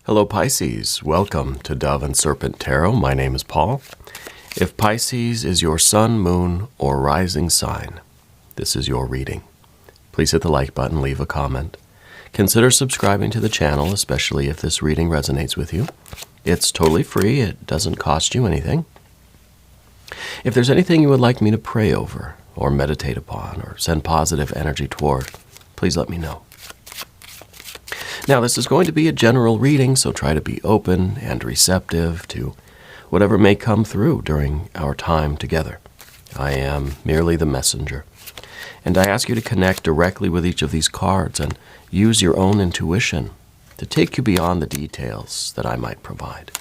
Hello Pisces, welcome to Dove and Serpent Tarot. My name is Paul. If Pisces is your sun, moon, or rising sign, this is your reading. Please hit the like button, leave a comment. Consider subscribing to the channel, especially if this reading resonates with you. It's totally free, it doesn't cost you anything. If there's anything you would like me to pray over, or meditate upon, or send positive energy toward, please let me know. Now, this is going to be a general reading, so try to be open and receptive to whatever may come through during our time together. I am merely the messenger, and I ask you to connect directly with each of these cards and use your own intuition to take you beyond the details that I might provide.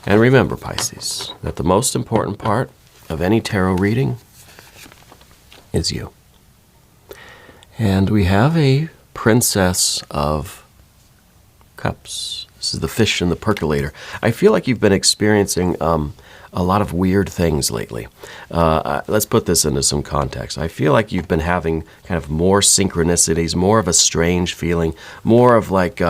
And remember, Pisces, that the most important part of any tarot reading is you. And we have a Princess of Cups. This is the fish in the percolator. I feel like you've been experiencing a lot of weird things lately. Let's put this into some context. I feel like you've been having kind of more synchronicities, more of a strange feeling, more of like,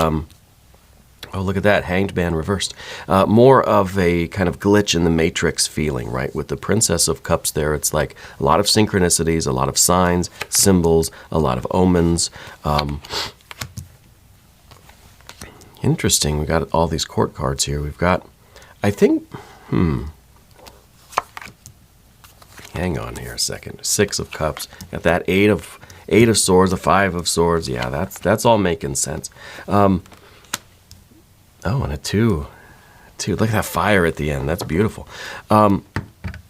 oh, look at that, Hanged Man reversed. More of a kind of glitch in the matrix feeling, right? With the Princess of Cups there, it's like a lot of synchronicities, a lot of signs, symbols, a lot of omens. Interesting, we've got all these court cards here. We've got, I think, hang on here a second. 6 of Cups, got that 8 of Swords, a 5 of Swords. Yeah, that's all making sense. Oh, and a 2. Look at that fire at the end. That's beautiful.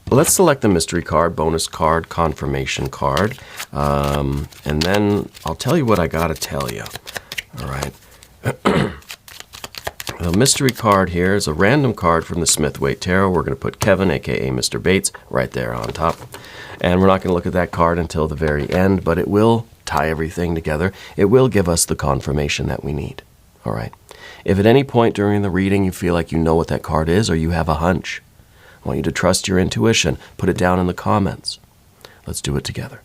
Let's select the mystery card, bonus card, confirmation card. And then I'll tell you what I got to tell you. All right. The mystery card here is a random card from the Smith-Waite Tarot. We're going to put Kevin, a.k.a. Mr. Bates, right there on top. And we're not going to look at that card until the very end, but it will tie everything together. It will give us the confirmation that we need. All right. If at any point during the reading you feel like you know what that card is or you have a hunch, I want you to trust your intuition. Put it down in the comments. Let's do it together.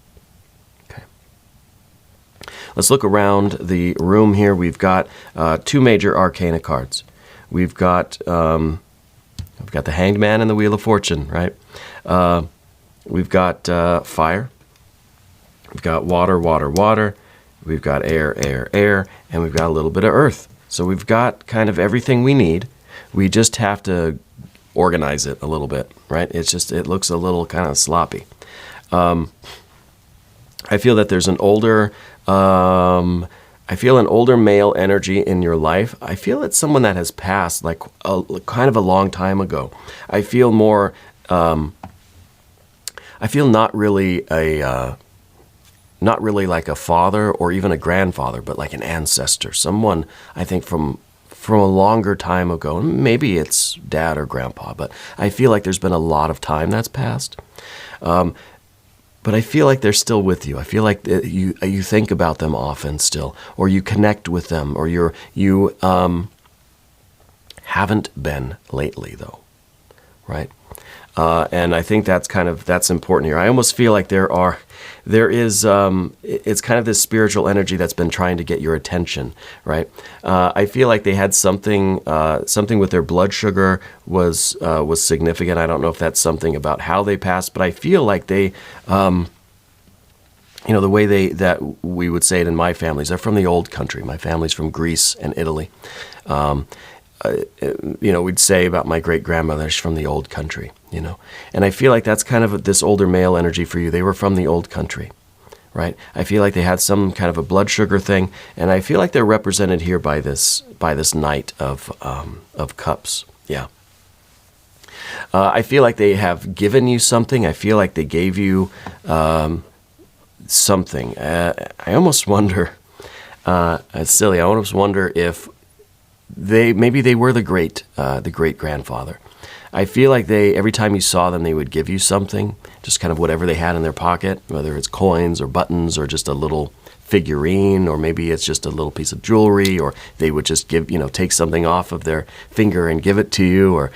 Okay. Let's look around the room here. We've got 2 major arcana cards. We've got the Hanged Man and the Wheel of Fortune, right? We've got fire. We've got water, water, water. We've got air, air, air. And we've got a little bit of earth. So we've got kind of everything we need. We just have to organize it a little bit, right? It looks a little kind of sloppy. I feel that there's an older male energy in your life. I feel it's someone that has passed like kind of a long time ago. I feel more, I feel not really like a father or even a grandfather, but like an ancestor, someone I think from a longer time ago. Maybe it's dad or grandpa, but I feel like there's been a lot of time that's passed. But I feel like they're still with you. I feel like you think about them often still, or you connect with them, or you haven't been lately though, right? And I think that's important here. I almost feel like it's kind of this spiritual energy that's been trying to get your attention, right? I feel like they had something with their blood sugar was significant. I don't know if that's something about how they passed, but I feel like they, the way that we would say it in my families, they're from the old country. My family's from Greece and Italy. We'd say about my great-grandmother, she's from the old country, And I feel like that's kind of this older male energy for you. They were from the old country, right? I feel like they had some kind of a blood sugar thing, and I feel like they're represented here by this Knight of Cups. Yeah. I feel like they have given you something. I feel like they gave you something. I almost wonder, it's silly, I almost wonder if maybe they were the great-grandfather. I feel like every time you saw them, they would give you something, just kind of whatever they had in their pocket, whether it's coins or buttons or just a little figurine, or maybe it's just a little piece of jewelry, or they would just take something off of their finger and give it to you, or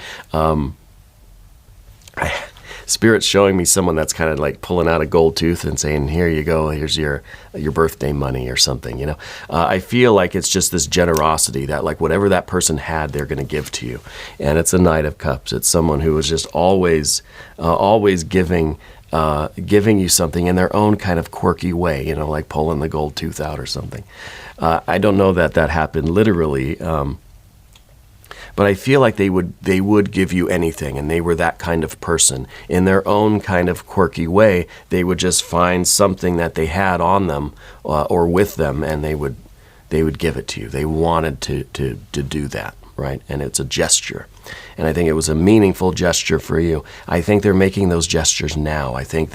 Spirit's showing me someone that's kind of like pulling out a gold tooth and saying, here you go, here's your birthday money or something, you know. I feel like it's just this generosity that like whatever that person had, they're going to give to you. And it's a Knight of Cups. It's someone who is just always giving you something in their own kind of quirky way, you know, like pulling the gold tooth out or something. I don't know that happened literally, but I feel like they would give you anything, and they were that kind of person. In their own kind of quirky way, they would just find something that they had on them or with them, and they would give it to you. They wanted to do that, right? And it's a gesture. And I think it was a meaningful gesture for you. I think they're making those gestures now. I think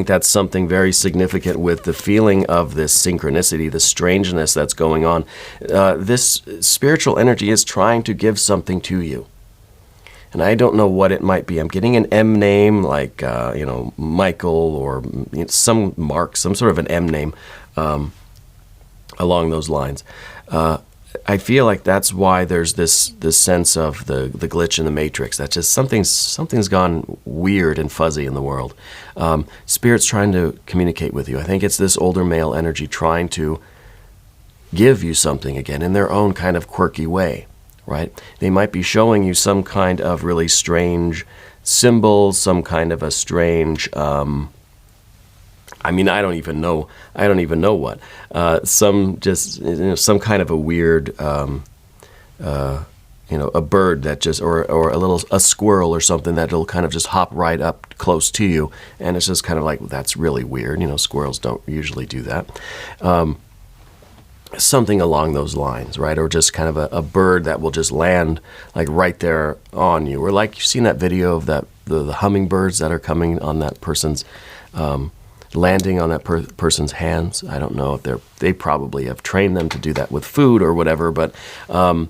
that's something very significant with the feeling of this synchronicity, the strangeness that's going on. This spiritual energy is trying to give something to you. And I don't know what it might be. I'm getting an M name, like, Michael, or some Mark, some sort of an M name along those lines. I feel like that's why there's this sense of the glitch in the matrix. That just something's gone weird and fuzzy in the world. Spirit's trying to communicate with you. I think it's this older male energy trying to give you something again in their own kind of quirky way, right? They might be showing you some kind of really strange symbol, some kind of a strange I don't even know what. Some kind of a weird, a bird that just, or a squirrel or something that'll kind of just hop right up close to you, and it's just kind of like, well, that's really weird. You know, squirrels don't usually do that. Something along those lines, right? Or just kind of a bird that will just land like right there on you, or like you've seen that video of the hummingbirds that are coming on that person's. Landing on that person's hands. I don't know if they probably have trained them to do that with food or whatever, but to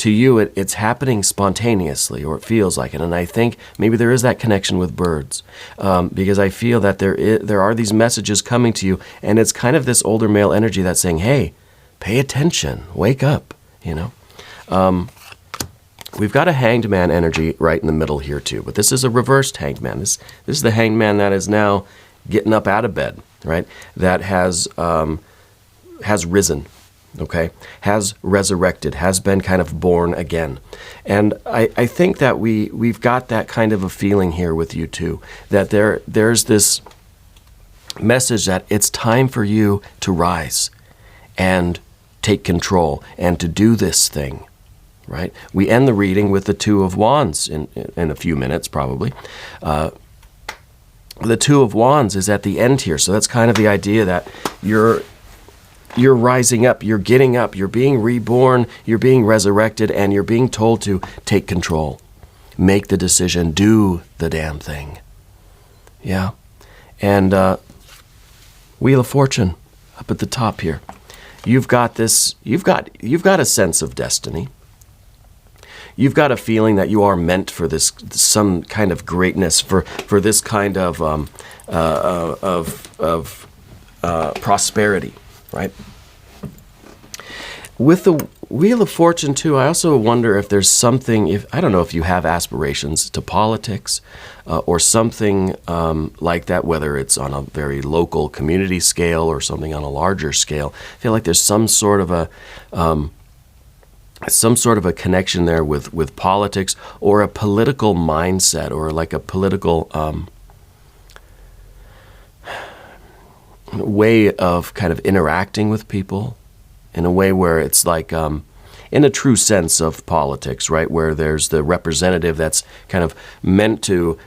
you it's happening spontaneously, or it feels like it. And I think maybe there is that connection with birds, because I feel that there are these messages coming to you, and it's kind of this older male energy that's saying, hey, pay attention, wake up, you know. We've got a Hanged Man energy right in the middle here too, but this is a reversed Hanged Man. This is the Hanged Man that is now getting up out of bed, right? That has risen, okay? Has resurrected, has been kind of born again. And I think that we've got that kind of a feeling here with you too, that there's this message that it's time for you to rise and take control and to do this thing, right? We end the reading with the Two of Wands in a few minutes, probably. The Two of Wands is at the end here, so that's kind of the idea that you're rising up, you're getting up, you're being reborn, you're being resurrected, and you're being told to take control, make the decision, do the damn thing. Yeah, and Wheel of Fortune up at the top here. You've got this. You've got a sense of destiny. You've got a feeling that you are meant for this, some kind of greatness, for this kind of prosperity, right? With the Wheel of Fortune too, I also wonder if there's something. I don't know if you have aspirations to politics or something like that, whether it's on a very local community scale or something on a larger scale. I feel like there's some sort of a connection there with politics, or a political mindset, or like a political way of kind of interacting with people in a way where it's like, in a true sense of politics, right? Where there's the representative that's kind of meant to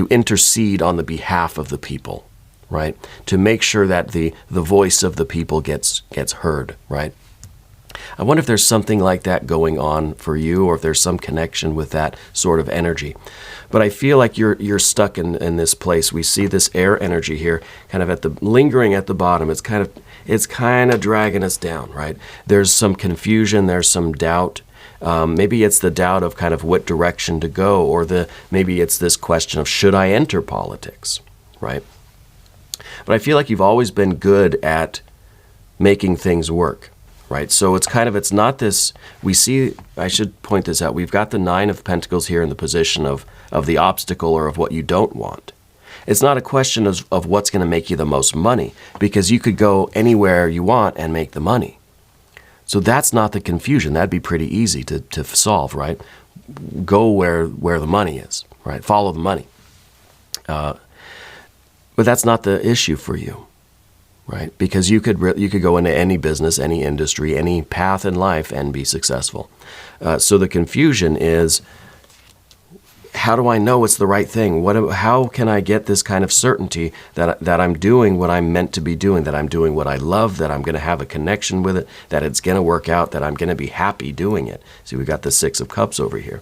intercede on the behalf of the people, right? To make sure that the voice of the people gets heard, right? I wonder if there's something like that going on for you, or if there's some connection with that sort of energy. But I feel like you're stuck in this place. We see this air energy here, kind of lingering at the bottom. It's kind of dragging us down, right? There's some confusion. There's some doubt. Maybe it's the doubt of kind of what direction to go, or maybe it's this question of, should I enter politics, right? But I feel like you've always been good at making things work, right? So it's not this, we see, I should point this out, we've got the Nine of Pentacles here in the position of the obstacle or of what you don't want. It's not a question of what's going to make you the most money, because you could go anywhere you want and make the money. So that's not the confusion. That'd be pretty easy to solve, right? Go where the money is, right? Follow the money. But that's not the issue for you, right? Because you could go into any business, any industry, any path in life and be successful. So the confusion is, how do I know it's the right thing? How can I get this kind of certainty that I'm doing what I'm meant to be doing, that I'm doing what I love, that I'm going to have a connection with it, that it's going to work out, that I'm going to be happy doing it? See, we've got the Six of Cups over here.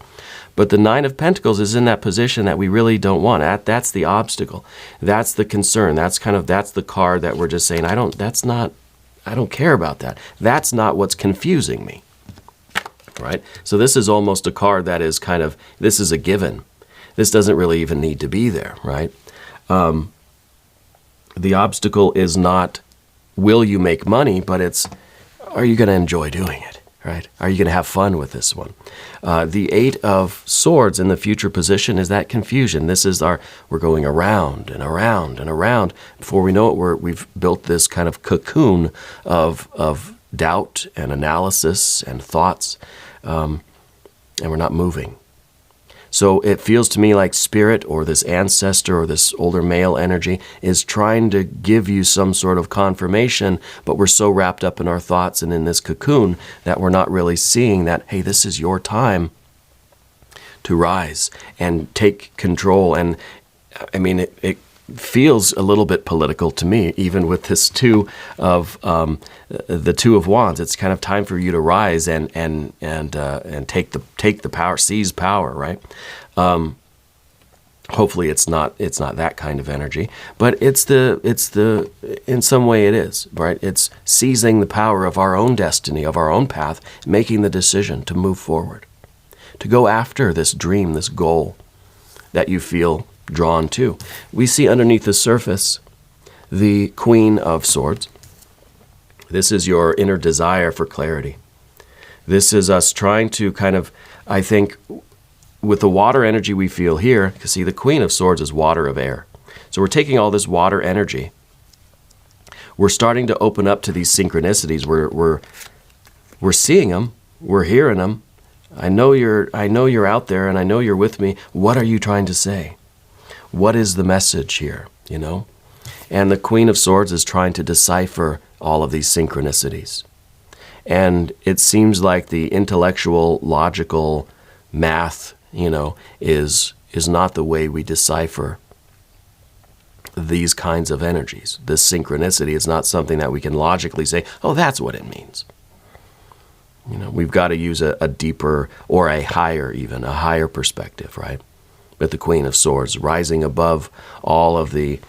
But the Nine of Pentacles is in that position that we really don't want. That's the obstacle. That's the concern. That's the card that we're just saying, I don't care about that. That's not what's confusing me. Right? So this is almost a card that is this is a given. This doesn't really even need to be there, right? The obstacle is not, will you make money, but it's, are you going to enjoy doing it, right? Are you going to have fun with this one? The Eight of Swords in the future position is that confusion. This is we're going around and around and around. Before we know it, we've built this kind of cocoon of doubt and analysis and thoughts. And we're not moving. So it feels to me like spirit or this ancestor or this older male energy is trying to give you some sort of confirmation, but we're so wrapped up in our thoughts and in this cocoon that we're not really seeing that, hey, this is your time to rise and take control. And I mean, it feels a little bit political to me, even with this the Two of Wands. It's kind of time for you to rise and take the power, seize power, right? Hopefully it's not that kind of energy, but it's in some way it is, right? It's seizing the power of our own destiny, of our own path, making the decision to move forward, to go after this dream, this goal that you feel drawn to. We see underneath the surface the Queen of Swords. This is your inner desire for clarity. This is us trying to I think, with the water energy we feel here, because see, the Queen of Swords is water of air. So we're taking all this water energy. We're starting to open up to these synchronicities. We're seeing them. We're hearing them. I know you're out there, and I know you're with me. What are you trying to say? What is the message here, And the Queen of Swords is trying to decipher all of these synchronicities. And it seems like the intellectual, logical math, is not the way we decipher these kinds of energies. This synchronicity is not something that we can logically say, oh, that's what it means. We've got to use a deeper or a higher perspective, right? But the Queen of Swords, rising above all of the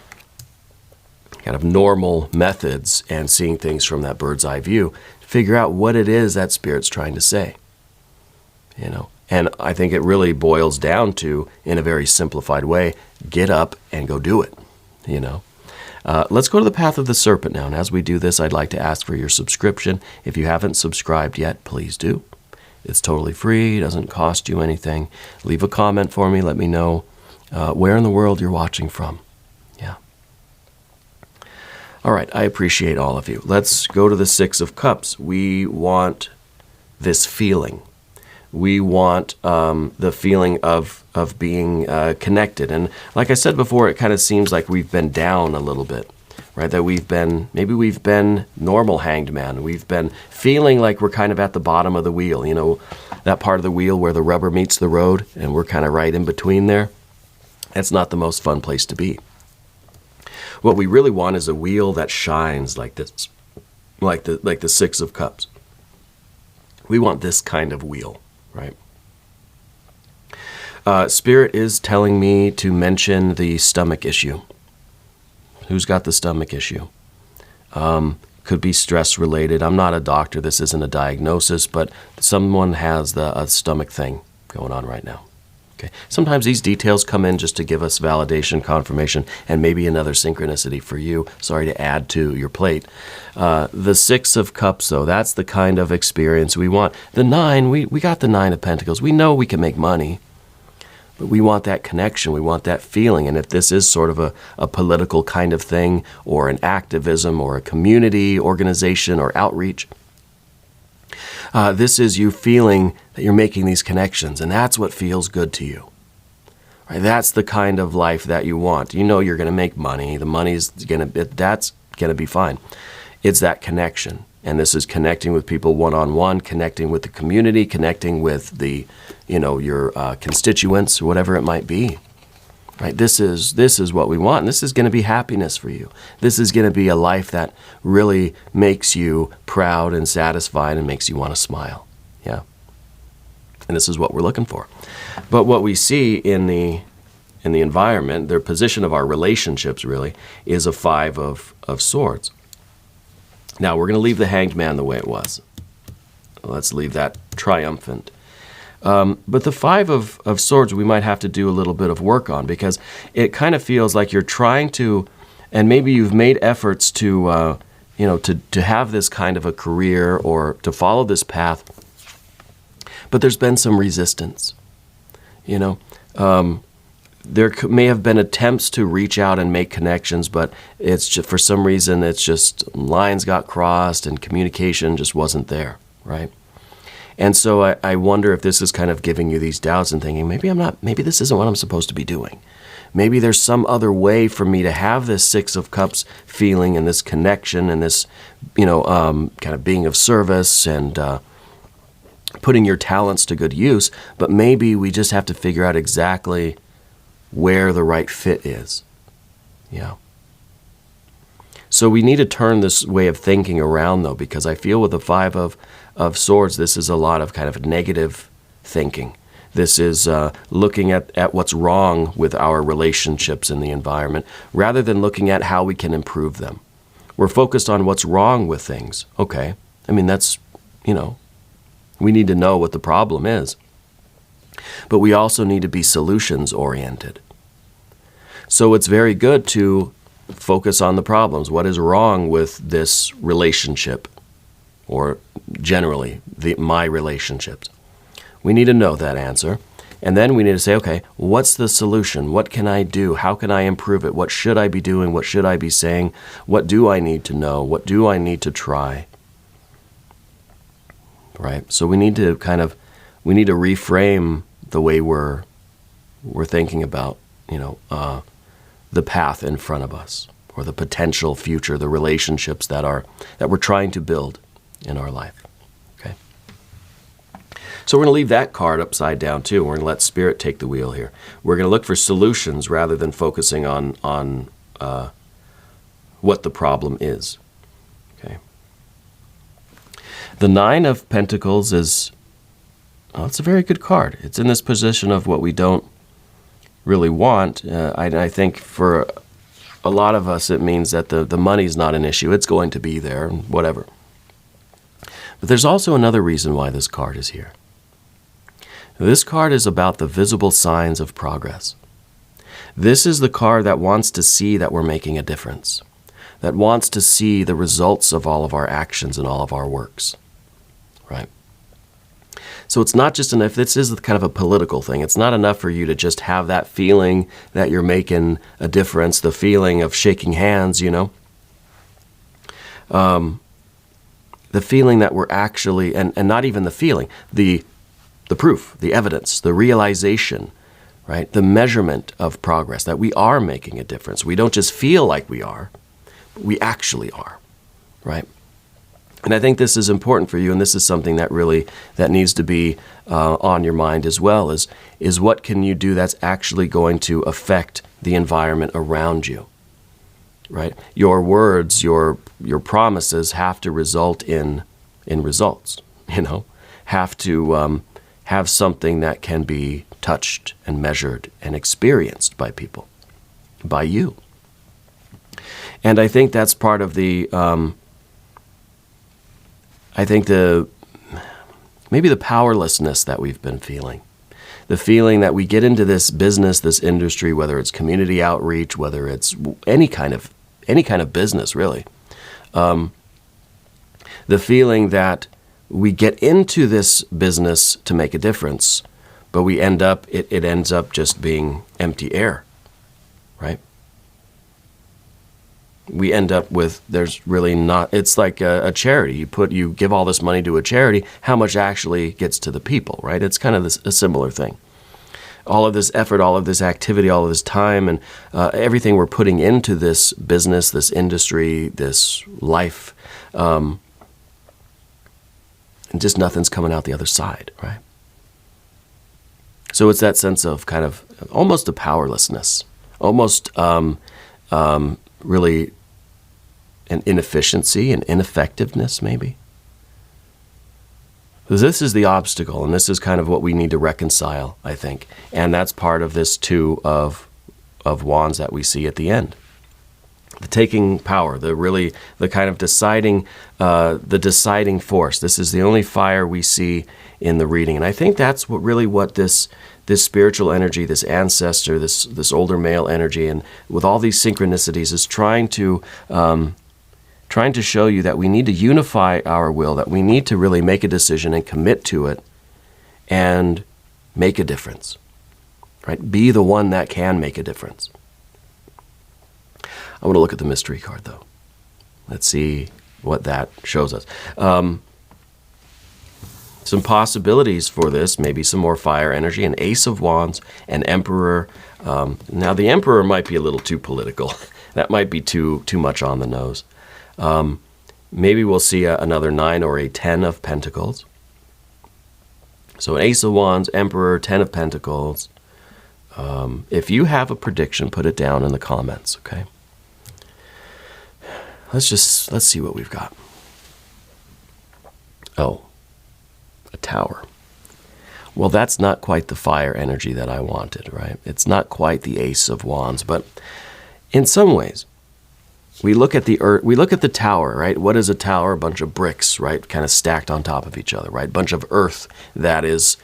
kind of normal methods and seeing things from that bird's eye view, figure out what it is that Spirit's trying to say. And I think it really boils down to, in a very simplified way, get up and go do it. Let's go to the path of the serpent now. And as we do this, I'd like to ask for your subscription. If you haven't subscribed yet, please do. It's totally free. It doesn't cost you anything. Leave a comment for me. Let me know where in the world you're watching from. Yeah. All right. I appreciate all of you. Let's go to the Six of Cups. We want this feeling. We want the feeling of being connected. And like I said before, it kind of seems like we've been down a little bit. Right, that we've been normal hanged man. We've been feeling like we're kind of at the bottom of the wheel, that part of the wheel where the rubber meets the road, and we're kind of right in between there. That's not the most fun place to be. What we really want is a wheel that shines like this, like the Six of Cups. We want this kind of wheel, right? Spirit is telling me to mention the stomach issue. Who's got the stomach issue? Could be stress related. I'm not a doctor. This isn't a diagnosis, but someone has a stomach thing going on right now. Okay. Sometimes these details come in just to give us validation, confirmation, and maybe another synchronicity for you. Sorry to add to your plate. The Six of Cups, though, that's the kind of experience we want. The Nine, we got the Nine of Pentacles. We know we can make money, but we want that connection. We want that feeling. And if this is sort of a political kind of thing, or an activism, or a community organization, or outreach, this is you feeling that you're making these connections, and that's what feels good to you. Right? That's the kind of life that you want. You know you're going to make money. The money's that's going to be fine. It's that connection, and this is connecting with people one-on-one, connecting with the community, connecting with the, your constituents, or whatever it might be. Right? This is what we want, and this is going to be happiness for you. This is going to be a life that really makes you proud and satisfied and makes you want to smile. Yeah. And this is what we're looking for. But what we see in the environment, the position of our relationships really, is a Five of Swords. Now, we're going to leave the Hanged Man the way it was. Let's leave that triumphant. But the Five of Swords we might have to do a little bit of work on, because it kind of feels like you're trying to, and maybe you've made efforts to, to have this kind of a career or to follow this path, but there's been some resistance. There may have been attempts to reach out and make connections, but it's just, for some reason, it's just lines got crossed and communication just wasn't there, right? And so I wonder if this is kind of giving you these doubts and thinking, maybe this isn't what I'm supposed to be doing. Maybe there's some other way for me to have this Six of Cups feeling and this connection and this, kind of being of service and putting your talents to good use. But maybe we just have to figure out exactly where the right fit is. Yeah. So we need to turn this way of thinking around, though, because I feel with the Five of Swords, this is a lot of kind of negative thinking. This is looking at what's wrong with our relationships in the environment, rather than looking at how we can improve them. We're focused on what's wrong with things. Okay. That's, we need to know what the problem is. But we also need to be solutions-oriented. So it's very good to focus on the problems. What is wrong with this relationship? Or generally, my relationships. We need to know that answer. And then we need to say, okay, what's the solution? What can I do? How can I improve it? What should I be doing? What should I be saying? What do I need to know? What do I need to try? Right? So we need to reframe the way we're thinking about, the path in front of us, or the potential future, the relationships that we're trying to build in our life. Okay. So we're going to leave that card upside down too. We're going to let Spirit take the wheel here. We're going to look for solutions rather than focusing on what the problem is. Okay. The Nine of Pentacles it's a very good card. It's in this position of what we don't really want. I think for a lot of us, it means that the money's not an issue. It's going to be there, and whatever. But there's also another reason why this card is here. This card is about the visible signs of progress. This is the card that wants to see that we're making a difference, that wants to see the results of all of our actions and all of our works, right? So it's not just enough, this is kind of a political thing. It's not enough for you to just have that feeling that you're making a difference, the feeling of shaking hands, the feeling that we're actually, and not even the feeling, the proof, the evidence, the realization, right? The measurement of progress, that we are making a difference. We don't just feel like we are, but we actually are, right? And I think this is important for you, and this is something that needs to be on your mind as well, is what can you do that's actually going to affect the environment around you, right? Your words, your promises have to result in results, have to have something that can be touched and measured and experienced by people, by you. And I think that's part of the... maybe the powerlessness that we've been feeling, The feeling that we get into this business, this industry, whether it's community outreach, whether it's any kind of business, really. The feeling that we get into this business to make a difference, but we end up, it ends up just being empty air, right? We end up with, there's really not, it's like a charity. You give all this money to a charity, how much actually gets to the people, right? It's kind of a similar thing. All of this effort, all of this activity, all of this time, and everything we're putting into this business, this industry, this life, and just nothing's coming out the other side, right? So it's that sense of kind of almost a powerlessness, almost really an inefficiency, an ineffectiveness maybe. This is the obstacle, and this is kind of what we need to reconcile, I think. And that's part of this Two of Wands that we see at the end. The taking power, the kind of deciding force. This is the only fire we see in the reading. And I think that's what this spiritual energy, this ancestor, this older male energy, and with all these synchronicities is trying to show you that we need to unify our will, that we need to really make a decision and commit to it and make a difference, right? Be the one that can make a difference. I want to look at the mystery card, though. Let's see what that shows us. Some possibilities for this, maybe some more fire energy, an Ace of Wands, an Emperor. Now, the Emperor might be a little too political. That might be too much on the nose. Maybe we'll see another 9 or a 10 of Pentacles. So an Ace of Wands, Emperor, 10 of Pentacles. If you have a prediction, put it down in the comments, okay? Let's see what we've got. Oh, a Tower. Well, that's not quite the fire energy that I wanted, right? It's not quite the Ace of Wands, but in some ways, we look at the tower, right? What is a tower? A bunch of bricks, right? Kind of stacked on top of each other, right? A bunch of earth that is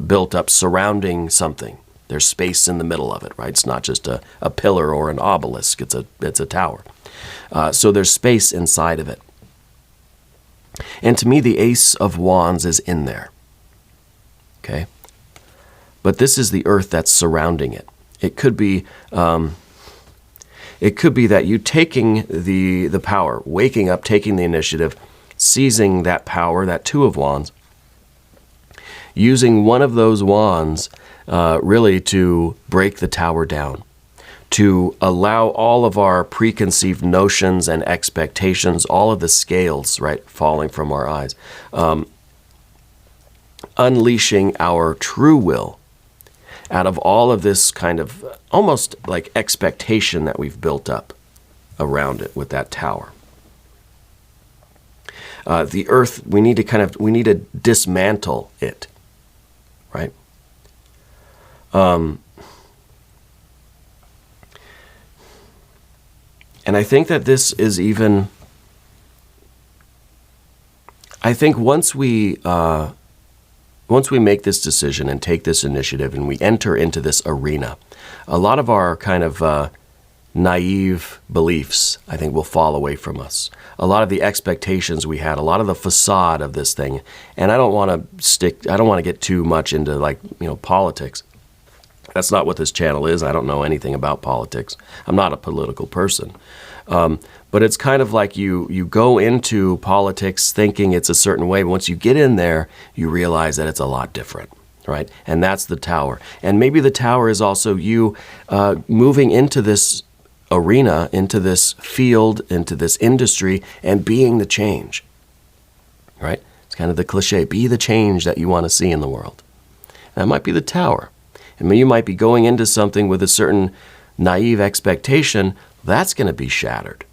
built up surrounding something. There's space in the middle of it, right? It's not just a pillar or an obelisk. It's a tower. So there's space inside of it. And to me, the Ace of Wands is in there. Okay? But this is the earth that's surrounding it. It could be that you taking the power, waking up, taking the initiative, seizing that power, that Two of Wands, using one of those wands really to break the tower down, to allow all of our preconceived notions and expectations, all of the scales, right, falling from our eyes, unleashing our true will out of all of this kind of almost like expectation that we've built up around it with that tower. The earth, we need to dismantle it, right? And I think that this is even, I think once we make this decision and take this initiative and we enter into this arena, a lot of our kind of naive beliefs, I think, will fall away from us. A lot of the expectations we had, a lot of the facade of this thing, and I don't want to get too much into politics. That's not what this channel is. I don't know anything about politics. I'm not a political person. But it's kind of like you go into politics thinking it's a certain way. But once you get in there, you realize that it's a lot different, right? And that's the tower. And maybe the tower is also you moving into this arena, into this field, into this industry, and being the change, right? It's kind of the cliche, be the change that you want to see in the world. And that might be the tower. And you might be going into something with a certain naive expectation, that's going to be shattered.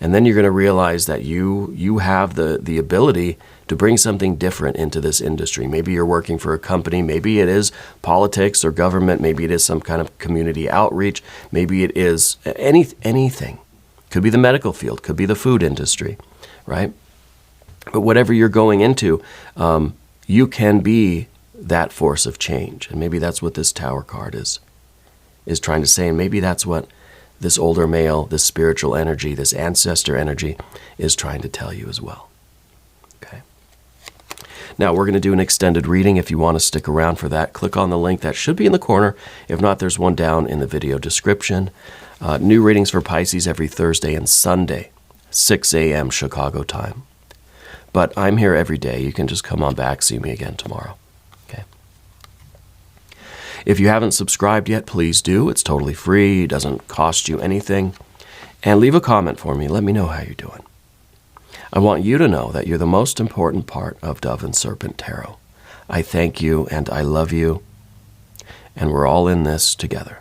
And then you're going to realize that you have the ability to bring something different into this industry. Maybe you're working for a company, maybe it is politics or government, maybe it is some kind of community outreach, maybe it is anything. Could be the medical field, could be the food industry, right? But whatever you're going into, you can be that force of change. And maybe that's what this Tower card is trying to say. And maybe that's what this older male, this spiritual energy, this ancestor energy is trying to tell you as well. Okay. Now we're going to do an extended reading. If you want to stick around for that, click on the link that should be in the corner. If not, there's one down in the video description. New readings for Pisces every Thursday and Sunday, 6 a.m. Chicago time. But I'm here every day. You can just come on back, see me again tomorrow. Okay. If you haven't subscribed yet, please do. It's totally free. It doesn't cost you anything. And leave a comment for me. Let me know how you're doing. I want you to know that you're the most important part of Dove and Serpent Tarot. I thank you and I love you. And we're all in this together.